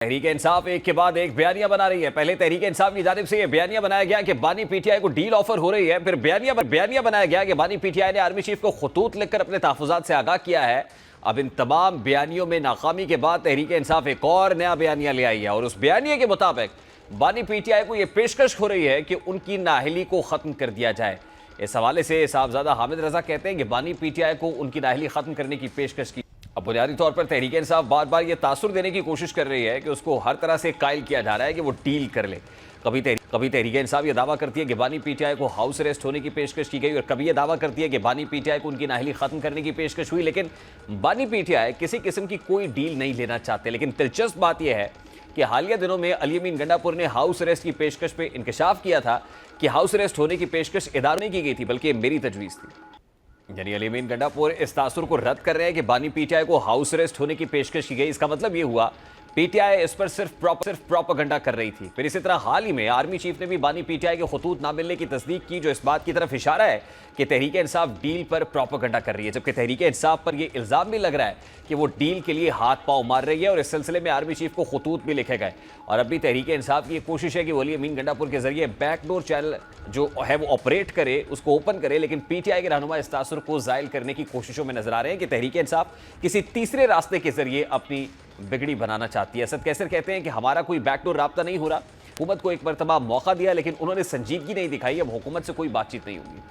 तहरीक इंसाफ एक के बाद एक बयानियां बना रही है। पहले तहरीक इंसाफ की जानिब से यह बयानिया बनाया गया कि बानी पीटीआई को डील ऑफर हो रही है। फिर बयानिया बनाया गया कि बानी पीटीआई ने आर्मी चीफ को खतूत लिखकर अपने तहफुजात से आगाह किया है। अब इन तमाम बयानियों में नाकामी के बाद तहरीक इंसाफ एक और नया बयानिया ले आई है और उस बयानिया के मुताबिक बानी पीटीआई को यह पेशकश हो रही है कि उनकी नाअहली को खत्म कर दिया जाए। इस हवाले से साहबजादा हामिद रजा कहते हैं कि बानी पीटीआई को उनकी नाअहली खत्म करने की पेशकश की। अब बुनियादी तौर पर तहरीक इंसाफ बार बार ये तासुर देने की कोशिश कर रही है कि उसको हर तरह से कायल किया जा रहा है कि वो डील कर ले। कभी तहरीक इंसाफ ये दावा करती है कि बानी पीटीआई को हाउस अरेस्ट होने की पेशकश की गई और कभी ये दावा करती है कि बानी पीटीआई को उनकी नाअहली खत्म करने की पेशकश हुई। लेकिन बानी पीटीआई किसी किस्म की कोई डील नहीं लेना चाहते। लेकिन दिलचस्प बात यह है कि हालिया दिनों में अली अमीन गंडापुर ने हाउस अरेस्ट की पेशकश पे इंकशाफ किया था कि हाउस अरेस्ट होने की पेशकश इदारों ने की गई थी, बल्कि मेरी तजवीज़ थी। यानी अली अमीन गंडापुर इस तासुर को रद्द कर रहे हैं कि बानी पीटीआई को हाउस अरेस्ट होने की पेशकश की गई। इसका मतलब ये हुआ पीटीआई इस पर सिर्फ प्रोपेगेंडा कर रही थी। फिर इसी तरह हाल ही में आर्मी चीफ ने भी बानी पीटीआई के खतूत ना मिलने की तस्दीक की, जो इस बात की तरफ इशारा है कि तहरीक इंसाफ डील पर प्रोपेगेंडा कर रही है। जबकि तहरीक इंसाफ पर यह इल्जाम भी लग रहा है कि वो डील के लिए हाथ पांव मार रही है और इस सिलसिले में आर्मी चीफ को खतूत भी लिखे गए। और अभी तहरीक इंसाफ की कोशिश है कि वो अली अमीन गंडापुर के जरिए बैकडोर चैनल जो है वो ऑपरेट करे, उसको ओपन करे। लेकिन पीटीआई के रहनुमा इस तासुर को जायल करने की कोशिशों में नजर आ रहे हैं कि तहरीक इंसाफ किसी तीसरे रास्ते के जरिए अपनी बिगड़ी बनाना चाहती है। असद कैसर कहते हैं कि हमारा कोई बैकडोर राब्ता नहीं हो रहा। हुकूमत को एक मरतबा मौका दिया लेकिन उन्होंने संजीदगी नहीं दिखाई। अब हुकूमत से कोई बातचीत नहीं होगी।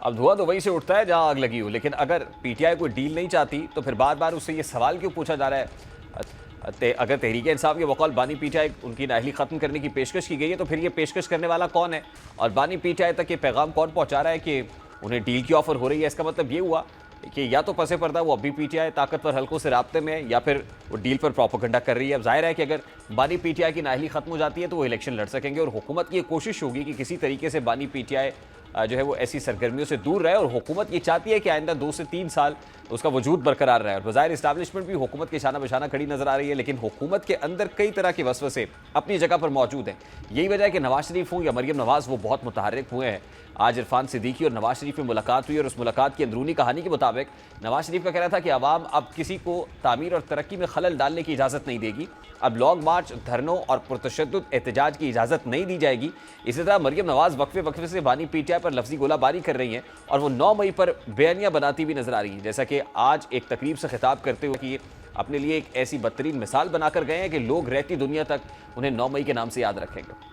अब धुआं तो वहीं से उठता है जहां आग लगी हो। लेकिन अगर पीटीआई कोई डील नहीं चाहती तो फिर बार बार उससे ये सवाल क्यों पूछा जा रहा है, अगर तहरीक इंसाफ के बकौल बानी पीटीआई उनकी नाअहली खत्म करने की पेशकश की गई है तो फिर ये पेशकश करने वाला कौन है और बानी पीटीआई तक ये पैगाम कौन पहुंचा रहा है कि उन्हें डील की ऑफर हो रही है। इसका मतलब ये हुआ कि या तो पसे पर्दा वो अभी पीटीआई ताकतवर हल्कों से राब्ते में या फिर वो डील पर प्रोपेगेंडा कर रही है। अब जाहिर है कि अगर बानी पीटीआई की नाअहली खत्म हो जाती है तो वो इलेक्शन लड़ सकेंगे और हुकूमत की कोशिश होगी कि किसी तरीके से बानी पीटीआई जो है वो ऐसी सरगर्मियों से दूर रहे। और हुकूमत ये चाहती है कि आइंदा 2 से 3 साल उसका वजूद बरकरार रहे। और बज़ाहिर इस्टेब्लिशमेंट भी हुकूमत के शाना बशाना खड़ी नजर आ रही है, लेकिन हुकूमत के अंदर कई तरह के वसवसे अपनी जगह पर मौजूद हैं। यही वजह है कि नवाज शरीफ हों या मरियम नवाज, वो बहुत मुतहर्रिक हुए हैं। आज इरफान सिद्दीकी और नवाज शरीफ में मुलाकात हुई और उस मुलाकात की अंदरूनी कहानी के मुताबिक नवाज शरीफ का कहना था कि अवाम अब किसी को तामीर और तरक्की में खलल डालने की इजाज़त नहीं देगी। अब लॉन्ग मार्च, धरनों और पुरतशद्दुद एहतजाज की इजाज़त नहीं दी जाएगी। इसी तरह मरियम नवाज वक्फे से बानी पीटीआई पर लफ्जी गोलाबारी कर रही हैं और वो 9 मई पर बयानियां बनाती भी नजर आ रही हैं। जैसा कि आज एक तकरीब से खिताब करते हुए कि अपने लिए एक ऐसी बदतरीन मिसाल बनाकर गए हैं कि लोग रहती दुनिया तक उन्हें 9 मई के नाम से याद रखेंगे।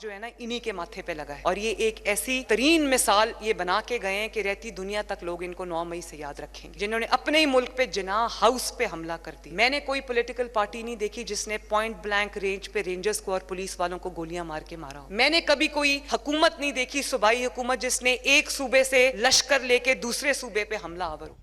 जो है ना इन्हीं के माथे पे लगा है और ये एक ऐसी तरीन मिसाल ये बना के गए हैं कि रहती दुनिया तक लोग इनको 9 मई से याद रखेंगे, जिन्होंने अपने ही मुल्क पे जिनाह हाउस पे हमला कर दी। मैंने कोई पॉलिटिकल पार्टी नहीं देखी जिसने पॉइंट ब्लैंक रेंज पे रेंजर्स को और पुलिस वालों को गोलियां मार के मारा हो। मैंने कभी कोई हुकूमत नहीं देखी, सूबाई हुकूमत, जिसने एक सूबे से लश्कर लेके दूसरे सूबे पे हमला आवर हो।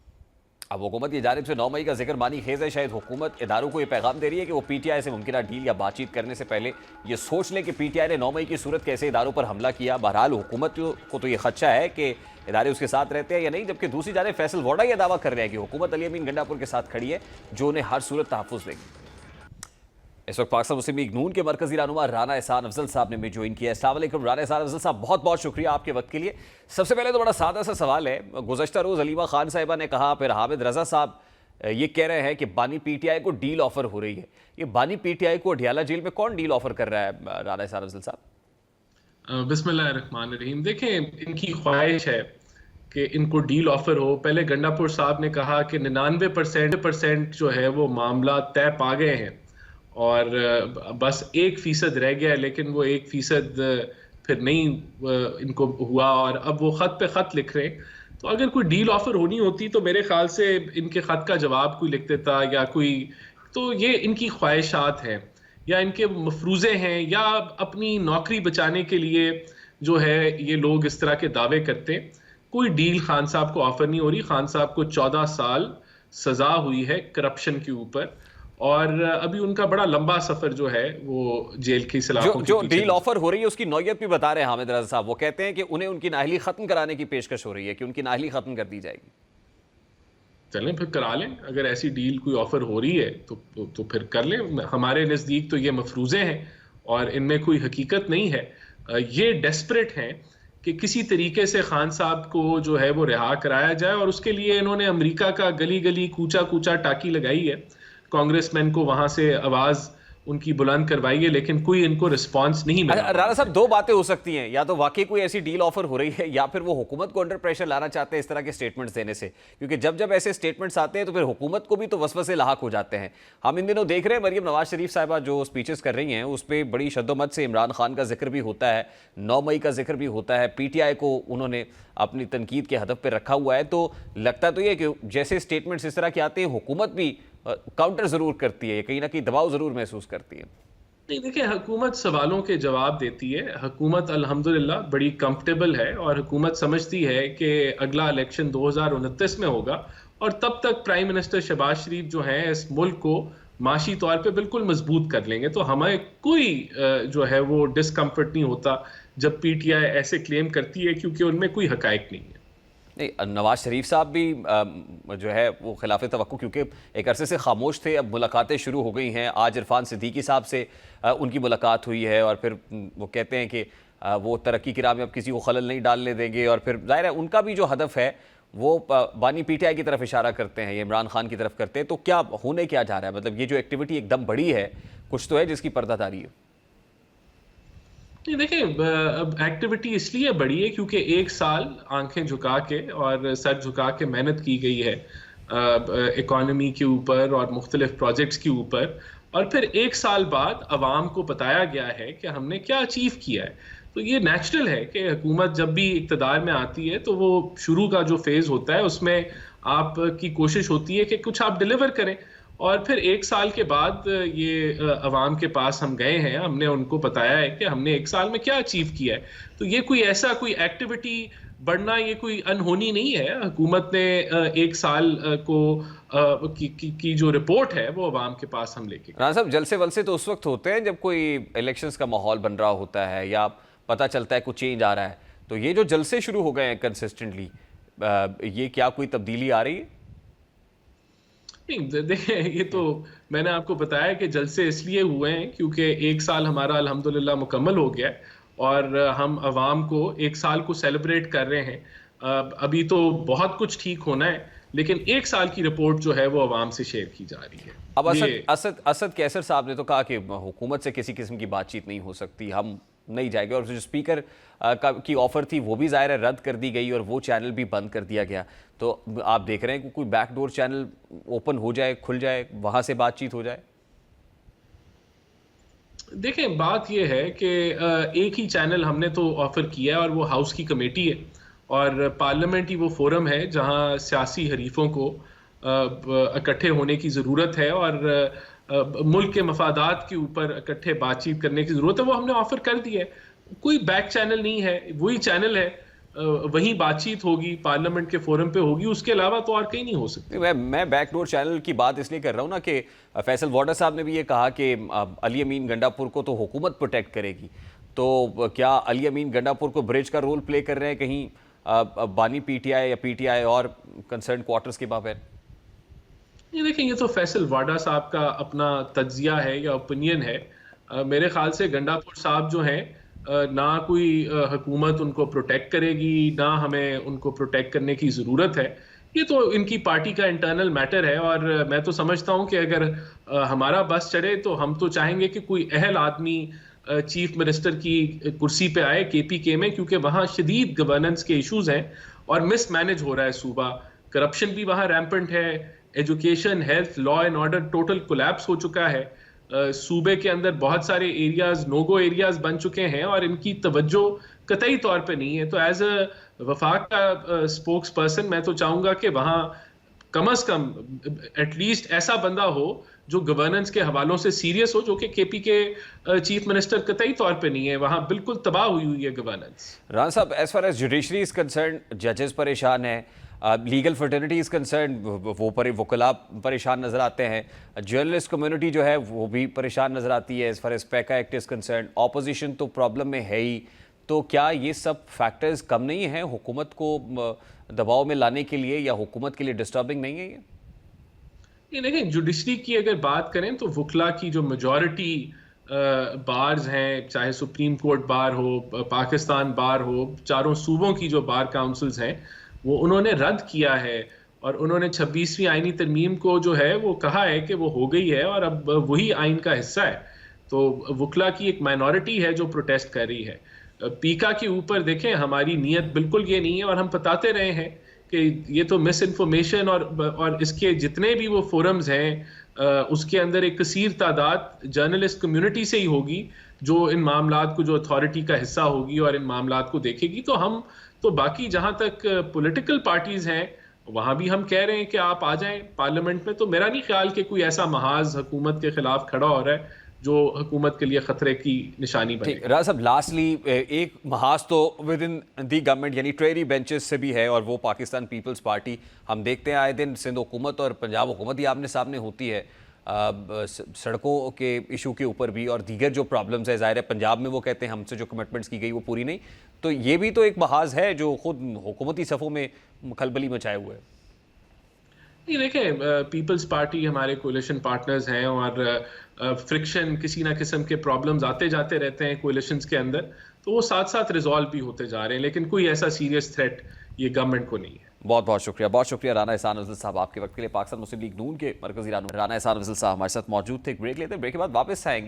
अब हुकूमत की जानिब से 9 मई का जिक्र मानी खेज है। शायद हुकूमत इदारों को यह पैगाम दे रही है कि वो पीटीआई से मुमकिन डील या बातचीत करने से पहले ये सोच लें कि पीटीआई ने 9 मई की सूरत कैसे इदारों पर हमला किया। बहरहाल हुकूमत को तो ये खदशा है कि इदारे उसके साथ रहते हैं या नहीं, जबकि दूसरी जानिब फैसल वोडा यह दावा कर रहे हैं कि हुकूमत अली अमीन गंडापुर के साथ खड़ी है, जो उन्हें हर सूरत तहफ़्फ़ुज़ देगी। इस वक्त पाकिस्तान मुस्लिम लीग नून के मरकजी रहनुमा राना एहसान अफजल साहब ने भी ज्वाइन किया है। अस्सलाम वालेकुम राना एहसान अफजल साहब, बहुत बहुत शुक्रिया आपके वक्त के लिए। सबसे पहले तो बड़ा सादा सा सवाल है, गुज़श्ता रोज़ अलीमा खान साहिबा ने कहा, फिर हामिद रजा साहब ये कह रहे हैं कि बानी पीटीआई को डील ऑफर हो रही है। ये बानी पीटीआई को अडियाला जेल में कौन डील ऑफर कर रहा है राना एहसान अफजल साहब? बिस्मिल्लाहिर्रहमानिर्रहीम। देखें, इनकी ख्वाहिश है कि इनको डील ऑफर हो। पहले गंडापुर साहब ने कहा कि 99% जो है वो मामला तय पा गए हैं और बस 1% रह गया है, लेकिन वो 1% फिर नहीं इनको हुआ और अब वो खत पे खत लिख रहे हैं। तो अगर कोई डील ऑफर होनी होती तो मेरे ख्याल से इनके खत का जवाब कोई लिख देता या कोई, तो ये इनकी ख्वाहिशात हैं या इनके मफरूज़े हैं या अपनी नौकरी बचाने के लिए जो है ये लोग इस तरह के दावे करते हैं। कोई डील खान साहब को ऑफर नहीं हो रही। खान साहब को 14 साल सजा हुई है करप्शन के ऊपर और अभी उनका बड़ा लंबा सफर जो है वो जेल की सलाखों जो डील ऑफर हो रही है उसकी नौयत भी बता रहे हैं हामिद रजा साहब। वो कहते हैं कि उन्हें उनकी नाअहली खत्म कराने की पेशकश हो रही है, कि उनकी नाअहली खत्म कर दी जाएगी। चलें फिर करा लें, अगर ऐसी डील कोई ऑफर हो रही है तो फिर कर लें। हमारे नज़दीक तो ये मफरूज़े हैं और इनमें कोई हकीकत नहीं है। ये डेस्परेट हैं कि किसी तरीके से खान साहब को जो है वो रिहा कराया जाए और उसके लिए इन्होंने अमेरिका का गली गली कूचा कूचा टाकी लगाई है। कांग्रेसमैन को वहां से आवाज उनकी बुलंद करवाई है, लेकिन कोई इनको रिस्पांस नहीं मिला। राणा साहब, दो बातें हो सकती हैं, या तो वाकई कोई ऐसी डील ऑफर हो रही है, या फिर वो हुकूमत को अंडर प्रेशर लाना चाहते हैं इस तरह के स्टेटमेंट्स देने से, क्योंकि जब जब ऐसे स्टेटमेंट्स आते हैं तो फिर हुकूमत को भी तो वसवसे लाहक हो जाते हैं। हम इन दिनों देख रहे हैं मरियम नवाज शरीफ साहिबा जो स्पीचेस कर रही हैं उस पर बड़ी शद्दोमत से इमरान खान का जिक्र भी होता है, 9 मई का जिक्र भी होता है, पीटीआई को उन्होंने अपनी तनकीद के हदफ पर रखा हुआ है। तो लगता तो ये कि जैसे स्टेटमेंट्स इस तरह के आते हैं हुकूमत भी काउंटर जरूर करती है, कहीं ना कहीं दबाव जरूर महसूस करती है। नहीं, देखिए, हुकूमत सवालों के जवाब देती है। हुकूमत अल्हम्दुलिल्लाह बड़ी कंफर्टेबल है और हुकूमत समझती है कि अगला इलेक्शन 2029 में होगा और तब तक प्राइम मिनिस्टर शहबाज शरीफ जो हैं इस मुल्क को माशी तौर पे बिल्कुल मजबूत कर लेंगे। तो हमें कोई जो है वो डिस्कम्फर्ट नहीं होता जब पीटीआई ऐसे क्लेम करती है, क्योंकि उनमें कोई हकायक नहीं है। नहीं, नवाज शरीफ साहब भी जो है वो खिलाफ तवक्कुह, क्योंकि एक अरसे से खामोश थे, अब मुलाकातें शुरू हो गई हैं। आज इरफान सिद्दीकी साहब से उनकी मुलाकात हुई है और फिर वो कहते हैं कि वो तरक्की की राह में अब किसी को खलल नहीं डालने देंगे, और फिर जाहिर है उनका भी जो हदफ है वो बानी पीटीआई की तरफ इशारा करते हैं, ये इमरान खान की तरफ करते हैं। तो क्या होने क्या जा रहा है, मतलब ये जो एक्टिविटी एकदम बड़ी है, कुछ तो है जिसकी पर्दादारी है? देखिए, अब एक्टिविटी इसलिए बड़ी है क्योंकि एक साल आंखें झुका के और सर झुका के मेहनत की गई है इकोनॉमी के ऊपर और मुख्तलिफ प्रोजेक्ट्स के ऊपर, और फिर एक साल बाद अवाम को बताया गया है कि हमने क्या अचीव किया है। तो ये नेचुरल है कि हुकूमत जब भी इक़्तिदार में आती है तो वो शुरू का जो फेज़ होता है उसमें आपकी कोशिश होती है कि कुछ आप डिलीवर करें, और फिर एक साल के बाद ये अवाम के पास हम गए हैं, हमने उनको बताया है कि हमने एक साल में क्या अचीव किया है। तो ये कोई एक्टिविटी बढ़ना ये कोई अनहोनी नहीं है। हुकूमत ने एक साल की जो रिपोर्ट है वो अवाम के पास हम लेके गए। राणा साहब, जलसे वलसे तो उस वक्त होते हैं जब कोई इलेक्शंस का माहौल बन रहा होता है या पता चलता है कुछ चेंज आ रहा है। तो ये जो जलसे शुरू हो गए हैं कंसिस्टेंटली, ये क्या कोई तब्दीली आ रही है? नहीं, देखिए, ये तो मैंने आपको बताया कि जलसे इसलिए हुए हैं क्योंकि एक साल हमारा अल्हम्दुलिल्लाह मुकम्मल हो गया है और हम अवाम को एक साल को सेलिब्रेट कर रहे हैं। अभी तो बहुत कुछ ठीक होना है, लेकिन एक साल की रिपोर्ट जो है वो अवाम से शेयर की जा रही है। अब असद कैसर साहब ने तो कहा कि हुकूमत से किसी किस्म की बातचीत नहीं हो सकती, हम नहीं जाएंगे, और जो स्पीकर की ऑफर थी वो भी ज़ाहिर है रद्द कर दी गई और वो चैनल भी बंद कर दिया गया। तो आप देख रहे हैं कि कोई बैकडोर चैनल ओपन हो जाए, खुल जाए, वहां से बातचीत हो जाए? देखें, बात यह है कि एक ही चैनल हमने तो ऑफर किया है और वो हाउस की कमेटी है, और पार्लियामेंट ही वो फोरम है जहां सियासी हरीफों को इकट्ठे होने की ज़रूरत है और मुल्क के मफादात के ऊपर इकट्ठे बातचीत करने की ज़रूरत है। वो हमने ऑफर कर दिया है, कोई बैक चैनल नहीं है, वही चैनल है, वही बातचीत होगी, पार्लियामेंट के फोरम पे होगी, उसके अलावा तो और कहीं नहीं हो सकती। मैं बैकडोर चैनल की बात इसलिए कर रहा हूँ ना कि फैसल वाडा साहब ने भी ये कहा कि अली अमीन गंडापुर को तो हुकूमत प्रोटेक्ट करेगी। तो क्या अली अमीन गंडापुर को ब्रिज का रोल प्ले कर रहे हैं कहीं बानी पीटीआई या पीटीआई और कंसर्न क्वार्टर्स के बाबत? ये देखें, ये तो फैसल वाडा साहब का अपना तज्जिया है या ओपिनियन है। मेरे ख्याल से गंडापुर साहब जो हैं, ना कोई हुकूमत उनको प्रोटेक्ट करेगी, ना हमें उनको प्रोटेक्ट करने की ज़रूरत है। ये तो इनकी पार्टी का इंटरनल मैटर है, और मैं तो समझता हूँ कि अगर हमारा बस चढ़े तो हम तो चाहेंगे कि कोई अहल आदमी चीफ मिनिस्टर की कुर्सी पे आए केपीके में, क्योंकि वहाँ शदीद गवर्नेंस के इशूज़ हैं और मिसमैनेज हो रहा है सूबा। करप्शन भी वहाँ रैम्पेंट है, education, health, law and order total collapse हो चुका है। सूबे के अंदर बहुत सारे एरियाज नो-गो एरियाज बन चुके हैं और इनकी तवज्जो कतई तौर पे नहीं है। तो एज अ वफाक का स्पोक्स पर्सन मैं तो चाहूँगा कि वहाँ कम अज़ कम एटलीस्ट ऐसा बंदा हो जो गवर्नेंस के हवालों से सीरियस हो, जो कि केपी के चीफ मिनिस्टर कतई तौर पे नहीं है। वहाँ बिल्कुल तबाह हुई है governance. Rana sahab, as far as judiciary is concerned, जजेस परेशान हैं, लीगल फर्टर्निटी इज कंसर्न, वकला परेशान नजर आते हैं, जर्नलिस्ट कम्युनिटी जो है वो भी परेशान नजर आती है। As far as PECA act is concerned, opposition तो प्रॉब्लम में है ही। तो क्या ये सब फैक्टर्स कम नहीं हैं हुकूमत को दबाव में लाने के लिए, या हुकूमत के लिए डिस्टर्बिंग नहीं है ये? देखें, जुडिशरी की अगर बात करें तो वकला की जो मेजॉरिटी बार्स हैं, चाहे सुप्रीम कोर्ट बार हो, पाकिस्तान बार हो, चारों सूबों की जो बार काउंसिल्स हैं, वो उन्होंने रद्द किया है और उन्होंने 26वीं आईनी तरमीम को जो है वो कहा है कि वो हो गई है और अब वही आइन का हिस्सा है। तो वकला की एक माइनॉरिटी है जो प्रोटेस्ट कर रही है। पीका के ऊपर देखें, हमारी नीयत बिल्कुल ये नहीं है और हम बताते रहे हैं कि ये तो मिस इन्फॉर्मेशन और इसके जितने भी वो फोरम्स हैं उसके अंदर एक कसीर तादाद जर्नलिस्ट कम्युनिटी से ही होगी जो इन मामलात को, जो अथॉरिटी का हिस्सा होगी और इन मामलात को देखेगी। तो हम तो बाकी जहां तक पॉलिटिकल पार्टीज हैं वहां भी हम कह रहे हैं कि आप आ जाएं पार्लियामेंट में। तो मेरा नहीं ख्याल कि कोई ऐसा महाज हुकूमत के खिलाफ खड़ा हो रहा है जो हुकूमत के लिए खतरे की निशानी बने। ठीक, राजा साहब, लास्टली एक महाज तो विद इन दी गवर्नमेंट यानी ट्रेरी बेंचेस से भी है और वो पाकिस्तान पीपल्स पार्टी। हम देखते हैं आए दिन सिंध हुकूमत और पंजाब हुकूमत ही आमने सामने होती है सड़कों के इशू के ऊपर भी, और दीगर जो प्रॉब्लम्स है, ज़ाहिर है पंजाब में वो कहते हैं हमसे जो कमिटमेंट्स की गई वो पूरी नहीं। तो ये भी तो एक महाज है जो खुद हुकूमती सफ़ों में खलबली मचाए हुए है। नहीं, देखें, पीपल्स पार्टी हमारे कोलिशन पार्टनर्स हैं और फ्रिक्शन, किसी ना किस्म के प्रॉब्लम्स आते जाते रहते हैं कोलिशंस के अंदर, तो वो साथ साथ रिजॉल्व भी होते जा रहे हैं, लेकिन कोई ऐसा सीरियस थ्रेट ये गवर्नमेंट को नहीं है। बहुत बहुत शुक्रिया राना एहसान अफजल साहब आपके वक्त के लिए। पाकिस्तान मुस्लिम लीग नून के मरकजी राना एहसान अफजल साहब हमारे साथ मौजूद थे। ब्रेक लेते हैं, ब्रेक के बाद वापस आएंगे।